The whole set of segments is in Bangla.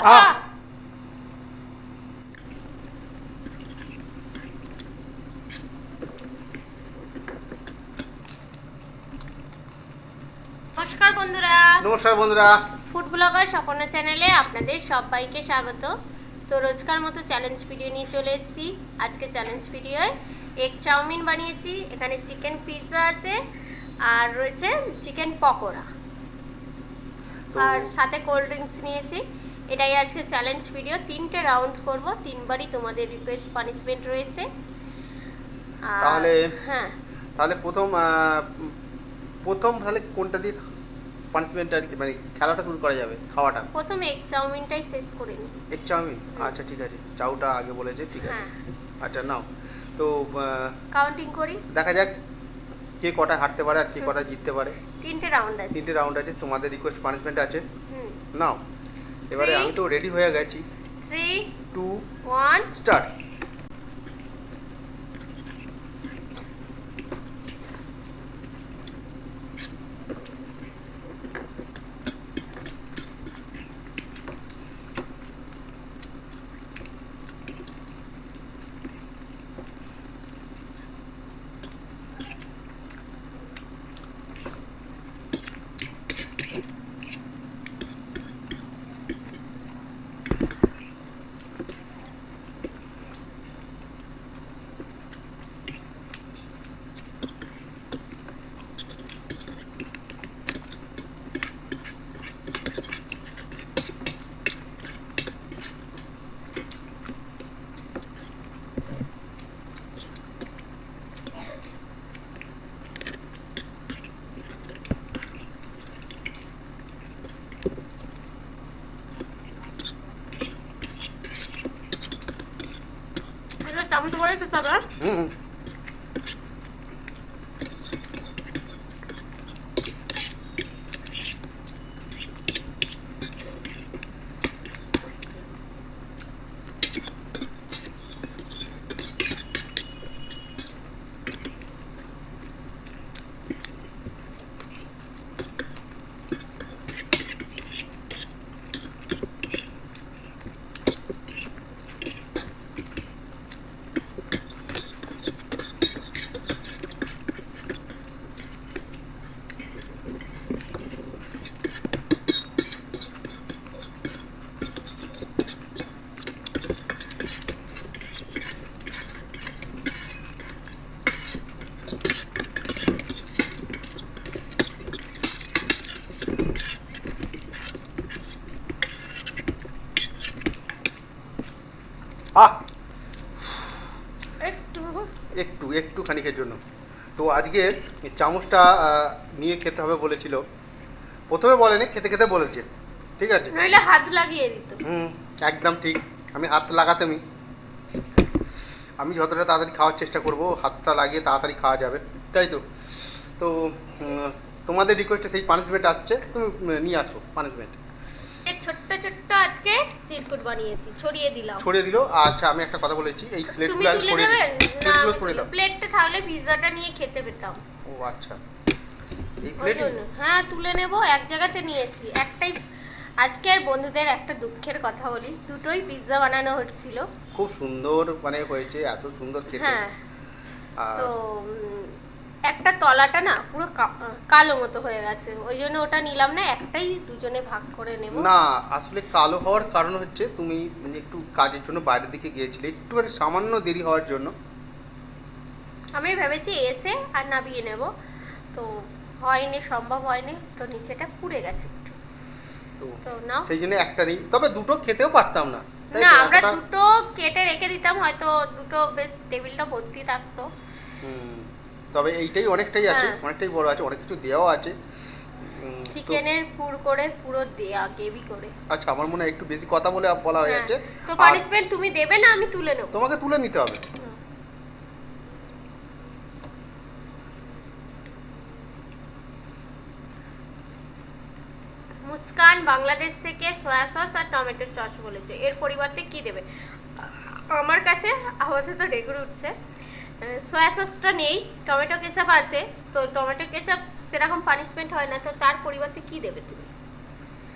নমস্কার বন্ধুরা, ফুড ব্লগার স্বপন চ্যানেলে আপনাদের সবাইকে স্বাগত। তো রোজকার মতো চ্যালেঞ্জ ভিডিও নিয়ে চলে এসেছি। আজকে চ্যালেঞ্জ ভিডিওয় এগ চাউমিন বানিয়েছি, এখানে চিকেন পিৎজা আছে আর রয়েছে চিকেন পকোড়া আর সাথে কোল্ড ড্রিঙ্কস নিয়েছি। এটাই আজকে চ্যালেঞ্জ ভিডিও। 3টে রাউন্ড করব, 3বারই তোমাদের রিকোয়েস্ট পানিশমেন্ট রয়েছে। তাহলে হ্যাঁ, তাহলে প্রথম তাহলে কোনটা দিয়ে পানিশমেন্ট আর কি মানে খেলাটা শুরু করা যাবে? খাওয়াটা প্রথম এগ চাউমিনটাই শেষ করে নিই। এগ চাউমিন, আচ্ছা ঠিক আছে। চাউটা আগে বলেছে, ঠিক আছে। আচ্ছা নাও, তো কাউন্টিং করি, দেখা যাক কে কটা হারতে পারে আর কে কটা জিততে পারে। 3টে রাউন্ড আছে। 3টে রাউন্ড আছে, তোমাদের রিকোয়েস্ট পানিশমেন্ট আছে। নাও, এবারে আমি তো রেডি হয়ে গেছি। 3 2 1 স্টার্ট। চামচ বলে তো তবে একটু খানিকের জন্য। তো আজকে চামচটা নিয়ে খেতে হবে বলেছিল, প্রথমে বলেনি, খেতে খেতে বলেছে, ঠিক আছে? নইলে হাত লাগিয়ে দিত। একদম ঠিক, আমি হাত লাগাতামই। আমি যতটা তাড়াতাড়ি খাওয়ার চেষ্টা করব, হাতটা লাগিয়ে তাড়াতাড়ি খাওয়া যাবে, তাই তো? তো তোমাদের রিকোয়েস্টে সেই পানিশমেন্ট আসছে, তুমি নিয়ে আসো পানিশমেন্ট। ছোট্ট ছোট্ট আজকে চিরকুট বানিয়েছি, ছড়িয়ে দিল। আচ্ছা, আমি একটা কথা বলেছি, এই প্লেটগুলো তুমি তুলে নেবে না? প্লেটটা তাহলে পিৎজাটা নিয়ে খেতে পেতাম। ও আচ্ছা, এই প্লেট? হ্যাঁ, তুলে নেব। এক জায়গাতে নিয়েছি একটাই। আজকের বন্ধুদের একটা দুঃখের কথা বলি, দুটোই পিৎজা বানানো হচ্ছিল। খুব সুন্দর মানে হয়েছে, এত সুন্দর খেতে। হ্যাঁ, তো একটা তলাটা না পুরো কালো মতো হয়ে গেছে, ওই জন্য ওটা নিলাম না, একটাই দুজনে ভাগ করে নেব। না, আসলে কালো হওয়ার কারণ হচ্ছে তুমি মানে একটু কাজের জন্য বাইরের দিকে গিয়েছিলে, একটু সামান্য দেরি হওয়ার জন্য। আমি ভেবেছি এসে আর নামিয়ে নেব, তো হয়নি, সম্ভব হয়নি, তো নিচেটা পুড়ে গেছে একটু। তো নাও, সেই জন্য একটা নেই, তবে দুটো খেতেও পারতাম না। না, আমরা দুটো কেটে রেখে দিতাম, হয়তো দুটো বেশ টেবিলটা ভর্তি থাকতো। তবে এইটাই অনেকটাই আছে, অনেকটাই বড় আছে, অনেক কিছু দেওয়া আছে। চিকেনের পুর করে পুরো দেয়া গ্রেভি করে। আচ্ছা, আমার মনে হয় একটু বেশি কথা বলা হয়ে যাচ্ছে। তো পানিশমেন্ট তুমি দেবে না আমি তুলে নেব? তোমাকে তুলে নিতে হবে। মুস্কান বাংলাদেশ থেকে সয়া সস আর টমেটো সস বলেছে, এর পরিবর্তে কি দেবে? আমার কাছে আপাতত ডেগুর উঠছে, সয়া সসটা নেই, টমেটো কেচাপ আছে। তো টমেটো কেচাপ সেরকম পানিশমেন্ট হয় না, তো তার পরিবর্তে কি দেবে তুমি?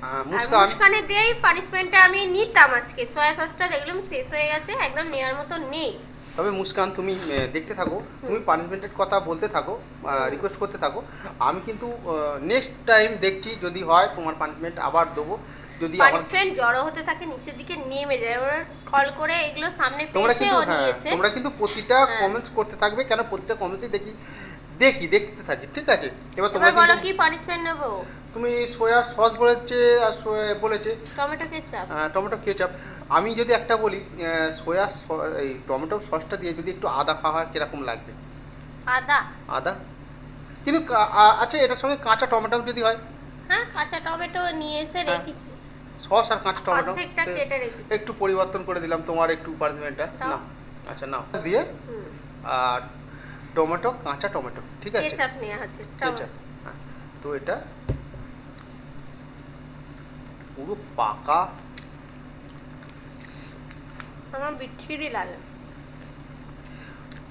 আর মুস্কান মুস্কানের দিয়েই পানিশমেন্টটা আমি নিতাম আজকে। সয়া সসটা দেখলাম শেষ হয়ে গেছে, একদম নেওয়ার মতো নেই। তবে মুস্কান তুমি দেখতে থাকো, তুমি পানিশমেন্টের কথা বলতে থাকো, রিকোয়েস্ট করতে থাকো। আমি কিন্তু নেক্সট টাইম দেখছি যদি হয় তোমার পানিশমেন্ট আবার দেবো। যদি আমার পানিশমেন্ট জড়ো হতে থাকে নিচের দিকে নেমে যায়, ওরা স্ক্রল করে এগুলো সামনে তোমরা পেয়েছে কিন্তু ও নিয়েছে। তোমরা কিন্তু প্রতিটা হ্যাঁ। কমেন্টস করতে থাকবে, কেন প্রতিটা কমেন্টসই দেখতে থাকি, ঠিক আছে? এবার তোমরা এবার বলো কিন্তু কি পানিশমেন্ট নেবো? তুমি সোয়া সস বলেছে আর বলেছে টমেটো কেচাপ। Tomato ketchup. আমি যদি একটা বলি, এই টমেটো সসটা দিয়ে যদি একটু আদা খাওয়া হয় কিরকম লাগবে? আদা? আদা কিন্তু আচ্ছা, এটার সঙ্গে কাঁচা টমেটো যদি হয়? হ্যাঁ, কাঁচা টমেটো নিয়ে এসে হ্যাঁ। রেখেছি, সস আর কাঁচা টমেটো অর্ধেকটা কেটে রেখেছি। একটু পরিবর্তন করে দিলাম তোমার একটু পারফরমেন্সটা তাও? না। আচ্ছা নাও দিয়ে হুম। আর টমেটো, কাঁচা টমেটো, ঠিক আছে? কেচাপ নেওয়া হচ্ছে, কেচাপ। হ্যাঁ, তো এটা পুরো পাকা। আমার বিচ্ছিরি লাগে।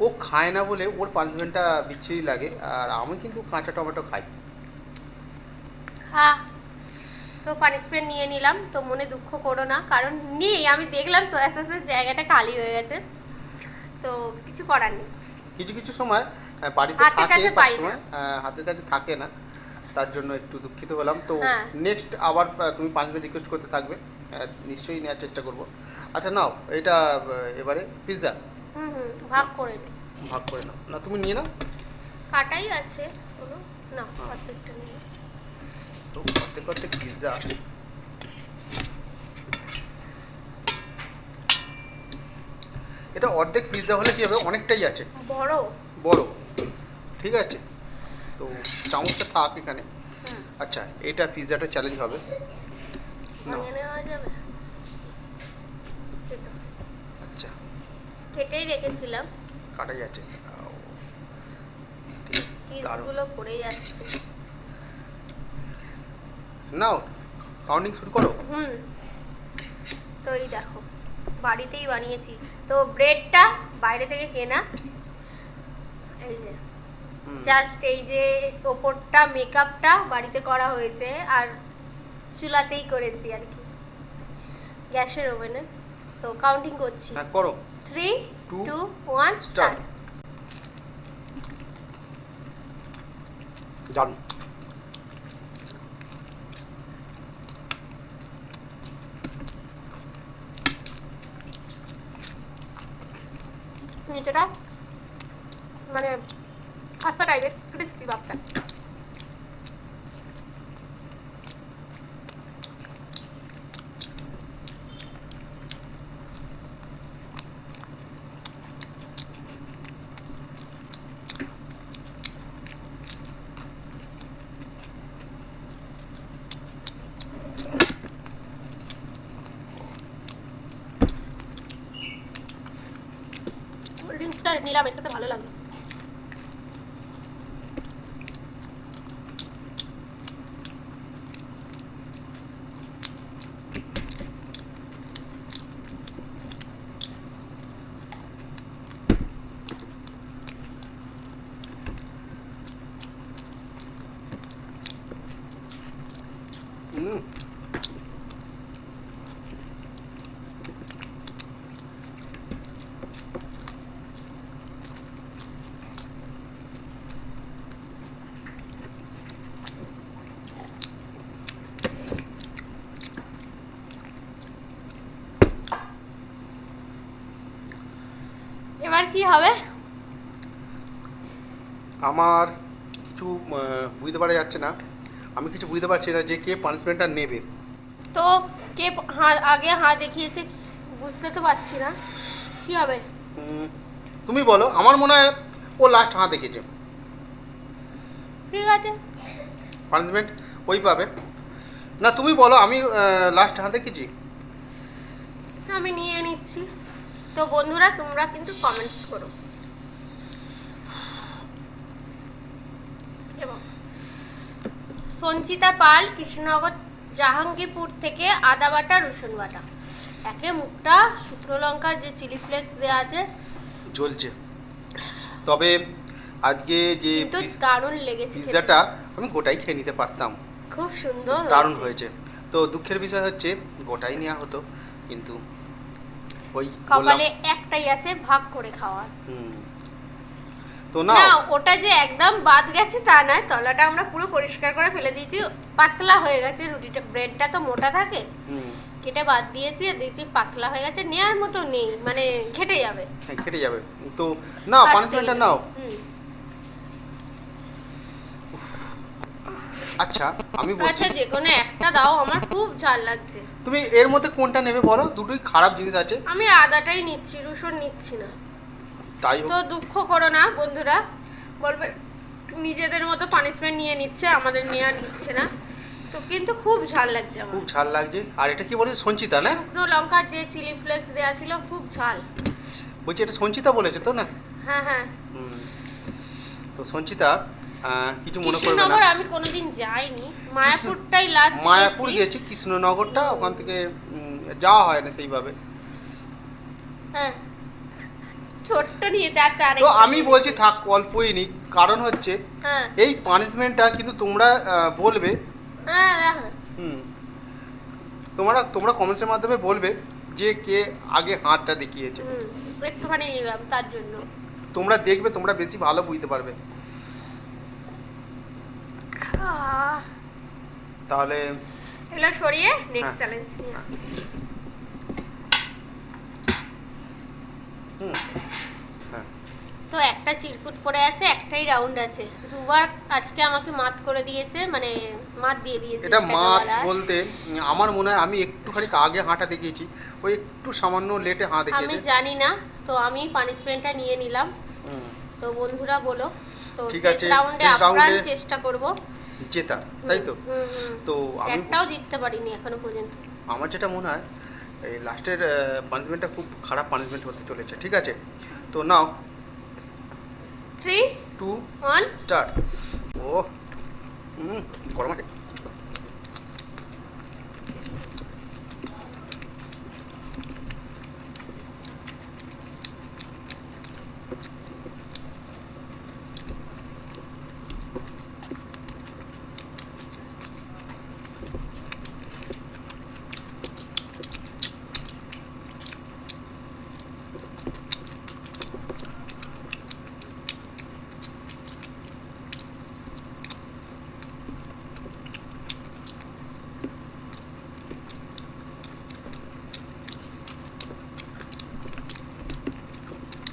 ও খায় না বলে ওর পানিশমেন্টটা বিচ্ছিরি লাগে, আর আমি কিন্তু কাঁচা টমেটো খাই। হ্যাঁ, তো পানিশমেন্ট নিয়ে নিলাম, তো মনে দুঃখ করো না, কারণ নেই। আমি দেখলাম সয়া সসের জায়গাটা খালি হয়ে গেছে, তো কিছু করার নেই। কিছু কিছু সময় বাড়িতে হাতের থাকে, কাছে সব পাই না। সময় হাতের কাছে থাকে না, তার জন্য একটু দুঃখিত হলাম। তো হ্যাঁ। নেক্সট আবার তুমি পানিশমেন্ট রিকোয়েস্ট করতে থাকবে, নিশ্চয়ই নেওয়ার চেষ্টা করব। আচ্ছা নাও এটা, এবারে পিৎজা হুম, ভাগ করে নে। ভাগ করে নাও না, তুমি নিয়ে নাও। কাটাই আছে কোনো না, হ্যাঁ। অর্ধেকটা নেই। তো অর্ধেক অর্ধেক পিৎজা। এটা অর্ধেক পিৎজা হলে কি হবে, অনেকটাই আছে, বড়। বড়, ঠিক আছে? তো চামচটা থাক এখানে। হুম। আচ্ছা, এটা পিৎজাটা চ্যালেঞ্জ হবে। নাও। ভাঙে নেওয়া যাবে? এই তো, আচ্ছা, কেটেই রেখেছিলাম, কাটাই আছে। ঠিক আছে, দারুণ। চিজগুলো পড়ে যাচ্ছে। নাও কাউন্টিং শুরু করো। হুম। তো এই দেখো, বাড়িতেই বানিয়েছি। তো ব্রেডটা বাইরে থেকে কেনা, এই যে হুম। জাস্ট এই যে ওপরটা মেকআপটা বাড়িতে করা হয়েছে, আর চুলাতেই করেছি আর কি, গ্যাসের ওভেনে। তো কাউন্টিং করছি, হ্যাঁ করো। 3 Two, 2 1 স্টার্ট। দারুণ। নিচেটা মানে খাস্তা টাইপের ক্রিস্পি ভাবটা। কোল্ড ড্রিঙ্কসটা নিলাম, এর সাথে ভালো লাগলো। হুম। এবার কি হবে? আমার কিছু বুঝতে পারা যাচ্ছে না, আমি কিছু বুঝতে পারছি না যে কে পানিশমেন্টটা নেবে। তো কে আগে হাত দেখিয়েছে বুঝতে তো পারছি না, কি হবে? তুমি বলো, আমার মনে হয় ও লাস্ট হাত দেখেছে, ঠিক আছে, পানিশমেন্ট ওই পাবে। না তুমি বলো, আমি লাস্ট হাত দেখেছি। আমি নিয়ে নিচ্ছি। তো বন্ধুরা তোমরা কিন্তু কমেন্টস করো। এবং সঞ্চিতা পাল, কৃষ্ণনগর জাহাঙ্গীরপুর থেকে আদা বাটা রসুন বাটা, একে মুখটা শুকনো লঙ্কা যে চিলি ফ্লেক্স দেওয়া আছে জ্বলছে। তবে আজকে যে কিন্তু দারুণ লেগেছে খেতে। পিৎজাটা আমি গোটাই খেয়ে নিতে পারতাম, খুব সুন্দর দারুণ হয়েছে। তো তো দুঃখের বিষয় হচ্ছে গোটাই নেওয়া হতো, কিন্তু ওই কপালে একটাই আছে, ভাগ করে খাওয়ার। তো না না ওটা যে একদম বাদ গেছে তা নয়, তলাটা আমরা পুরো পরিষ্কার করে ফেলে দিয়েছি, পাতলা হয়ে গেছে রুটিটা, ব্রেডটা তো মোটা থাকে, কেটে বাদ দিয়েছি আর দিয়েছি পাতলা হয়ে গেছে, নেওয়ার মতো নেই, মানে ঘেটে যাবে। হ্যাঁ ঘেটে যাবে, তো না পানিশমেন্টটা নাও। আচ্ছা আমি বলছি, আচ্ছা যে কোনো একটা দাও, আমার খুব ঝাল লাগছে। তুমি এর মধ্যে কোনটা নেবে বলো, দুটোই খারাপ জিনিস আছে। আমি আদাটাই নিচ্ছি, রসুন নিচ্ছি না। তাই হোক, তো দুঃখ করো না বন্ধুরা, বলবে নিজেদের মতো পানিশমেন্ট নিয়ে নিচ্ছে, আমাদের নেওয়া নিচ্ছে না, তো কিন্তু খুব ঝাল লাগছে আমার। খুব ঝাল লাগছে। আর এটা কি বলে, সঞ্চিতা না? শুকনো লঙ্কা যে চিলি ফ্লেক্স দেওয়া ছিল, খুব ঝাল। বলছি এটা সঞ্চিতা বলেছে তো না? হ্যাঁ হ্যাঁ। তো সঞ্চিতা কিছু মনে করবে না। কৃষ্ণনগর আমি কোনোদিন যাইনি, মায়াপুরটাই লাস্ট। মায়াপুর গেছি, কৃষ্ণনগরটা ওখান থেকে যাওয়া হয় না সেইভাবে। হ্যাঁ ছোট্ট নিয়ে চার। তো আমি বলছি থাক অল্পই নি, কারণ হচ্ছে হ্যাঁ এই পানিশমেন্টটা কিন্তু তোমরা বলবে, হ্যাঁ হ্যাঁ। তোমরা কমেন্টসের মাধ্যমে বলবে যে কে আগে হাতটা দেখিয়েছে। একটুখানি নিলাম তার জন্য। তোমরা দেখবে, তোমরা বেশি ভালো বুঝতে পারবে। তাহলে এগুলো সরিয়ে নেক্সট চ্যালেঞ্জ নিয়ে আসি। তো একটা চিরকুট পড়ে আছে, একটাই রাউন্ড আছে, দুবার আজকে আমাকে মাত করে দিয়েছে, মানে মাত দিয়ে দিয়েছে। এটা মাত বলতে আমার মনে হয় আমি একটুখানি আগে হাঁটা দেখিয়েছি, ওই একটু সামান্য লেটে হাঁ দেখিয়েছে। আমি জানি না, তো আমি পানিশমেন্টটা নিয়ে নিলাম। তো বন্ধুরা বলো, তো শেষ রাউন্ডে আপ্রাণ চেষ্টা করব জেতা, তাই তো? তো আমি একটাও জিততে পারিনি এখনো পর্যন্ত। আমার যেটা মনে হয় এই লাস্টের পানিশমেন্টটা খুব খারাপ পানিশমেন্ট হতে চলেছে, ঠিক আছে? তো নাও 3 2 1 স্টার্ট। ও গরম আছে।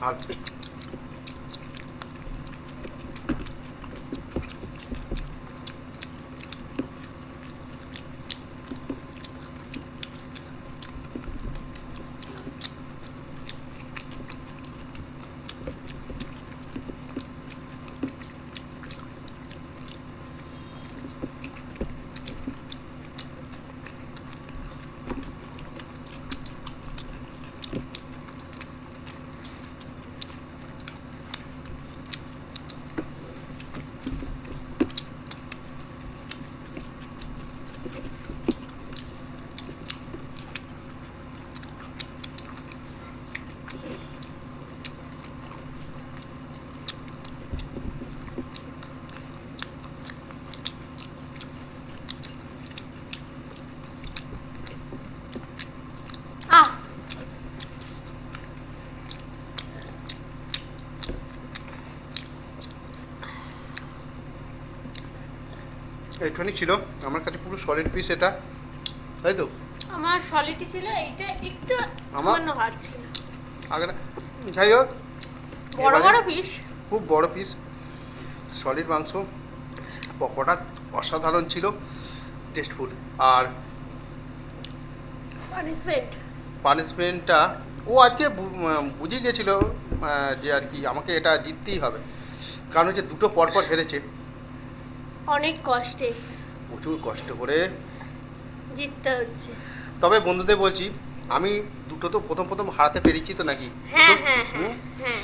আচ্ছা এইটুখানি ছিল আমার কাছে, পুরো সলিড পিস এটা, তাই তো? আমার সলিডই ছিল, এইটা একটু সামান্য হার্ড ছিল। আগে যাই হোক, বড় বড় পিস, খুব বড় পিস সলিড মাংস, পকোড়া অসাধারণ ছিল, টেস্টফুল। আর পানিশমেন্টটা ও আজকে বুঝে গেছিল যে আর কি আমাকে এটা জিততেই হবে, কারণ হচ্ছে দুটো পরপর হেরেছে অনেক কষ্টে, প্রচুর কষ্ট করে জিততে হচ্ছে। তবে বন্ধুদের বলছি, আমি দুটো তো প্রথম হারাতে পেরেছি তো নাকি? হ্যাঁ হ্যাঁ হ্যাঁ,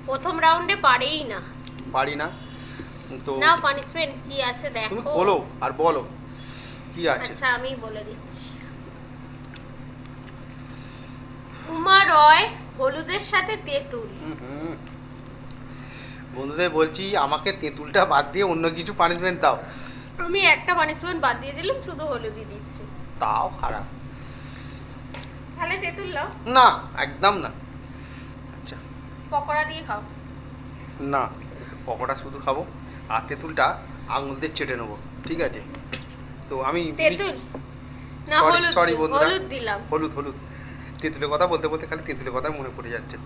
প্রথম রাউন্ডে পারেই না, পারি না তো। না পানিশমেন্ট কি আছে দেখো, তুমি বলো আর বলো কি আছে। আচ্ছা আমি বলে দিচ্ছি। উমা রয় হলুদের সাথে তেঁতুল। বন্ধুদের বলছি আমাকে তেঁতুলটা বাদ দিয়ে অন্য কিছু পানিশমেন্ট দাও। আমি একটা পানিশমেন্ট বাদ দিয়ে দিলাম, শুধু হলুদই দিচ্ছি। তাও খারাপ। তাহলে তেঁতুল নাও। না, একদম না। আচ্ছা, পকোড়া দিয়ে খাও। না, পকোড়া শুধু খাবো আর তেঁতুলটা আঙুল দিয়ে চেটে নেবো, ঠিক আছে? তো আমি তেঁতুল না, সরি হলুদ সরি দিই, বন্ধুরা, হলুদ দিলাম। হলুদ হলুদ। তেঁতুলের কথা বলতে বলতে খালি তেঁতুলের কথা মনে পড়ে যাচ্ছে।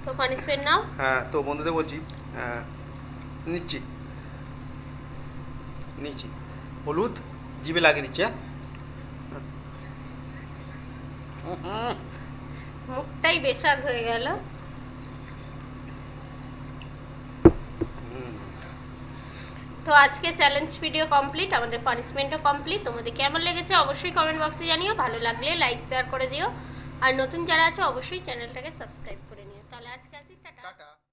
তো পানিশমেন্ট নাও। হ্যাঁ, তো বন্ধুদের বলছি, নিচ্ছি নিচ্ছি হলুদ জিভে লাগিয়ে দিচ্ছি। হ্যাঁ, মুখটাই বেস্বাদ হয়ে গেল। তো আজকে চ্যালেঞ্জ ভিডিও কমপ্লিট, আমাদের পানিশমেন্টও কমপ্লিট। তোমাদের কেমন লেগেছে অবশ্যই কমেন্ট বক্সে জানিও। ভালো লাগলে লাইক শেয়ার করে দিও, আর নতুন যারা আছে অবশ্যই চ্যানেলটাকে সাবস্ক্রাইব করে নিও। তাহলে আজকে আসি, টাটা। টাটা।